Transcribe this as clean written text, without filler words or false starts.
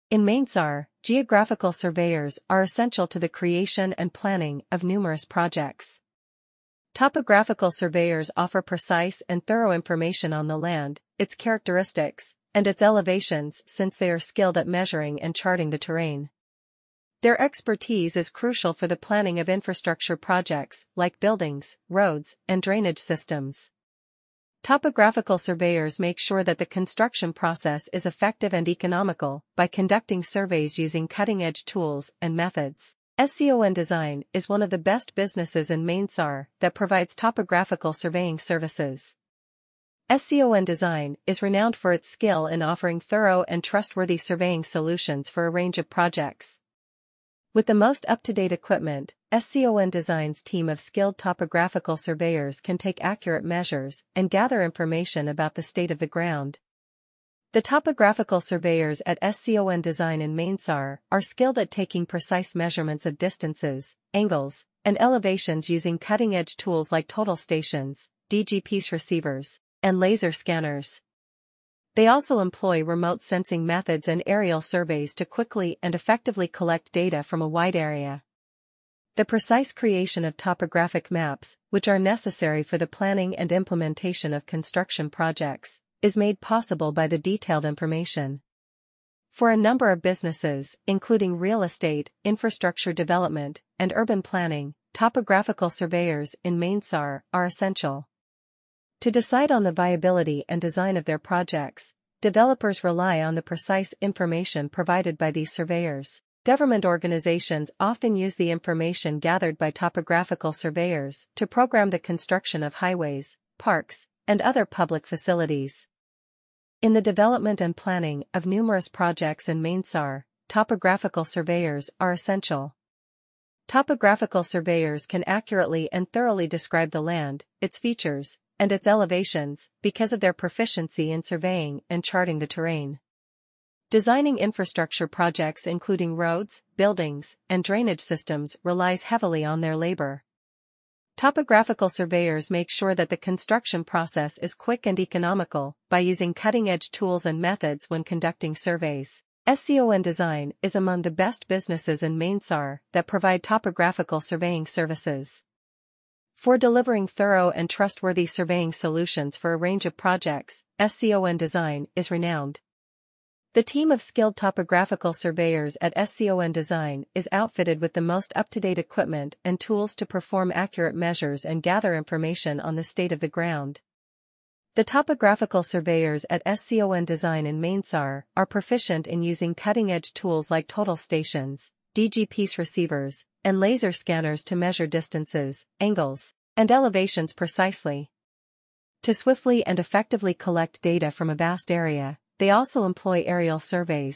In Manesar, geographical surveyors are essential to the creation and planning of numerous projects. Topographical surveyors offer precise and thorough information on the land, its characteristics, and its elevations since they are skilled at measuring and charting the terrain. Their expertise is crucial for the planning of infrastructure projects like buildings, roads, and drainage systems. Topographical surveyors make sure that the construction process is effective and economical by conducting surveys using cutting-edge tools and methods. SCON Design is one of the best businesses in Manesar that provides topographical surveying services. SCON Design is renowned for its skill in offering thorough and trustworthy surveying solutions for a range of projects. With the most up-to-date equipment, SCON Design's team of skilled topographical surveyors can take accurate measures and gather information about the state of the ground. The topographical surveyors at SCON Design in Manesar are skilled at taking precise measurements of distances, angles, and elevations using cutting-edge tools like total stations, DGPSreceivers, and laser scanners. They also employ remote sensing methods and aerial surveys to quickly and effectively collect data from a wide area. The precise creation of topographic maps, which are necessary for the planning and implementation of construction projects, is made possible by the detailed information. For a number of businesses, including real estate, infrastructure development, and urban planning, topographical surveyors in Manesar are essential. To decide on the viability and design of their projects, developers rely on the precise information provided by these surveyors. Government organizations often use the information gathered by topographical surveyors to program the construction of highways, parks, and other public facilities. In the development and planning of numerous projects in Manesar, topographical surveyors are essential. Topographical surveyors can accurately and thoroughly describe the land, its features, and its elevations because of their proficiency in surveying and charting the terrain. Designing infrastructure projects including roads, buildings, and drainage systems relies heavily on their labor. Topographical surveyors make sure that the construction process is quick and economical by using cutting-edge tools and methods when conducting surveys. SCON Design is among the best businesses in Manesar that provide topographical surveying services. For delivering thorough and trustworthy surveying solutions for a range of projects, SCON Design is renowned. The team of skilled topographical surveyors at SCON Design is outfitted with the most up-to-date equipment and tools to perform accurate measures and gather information on the state of the ground. The topographical surveyors at SCON Design in Manesar are proficient in using cutting-edge tools like total stations, DGPSreceivers, and laser scanners to measure distances, angles, and elevations precisely. To swiftly and effectively collect data from a vast area, they also employ aerial surveys,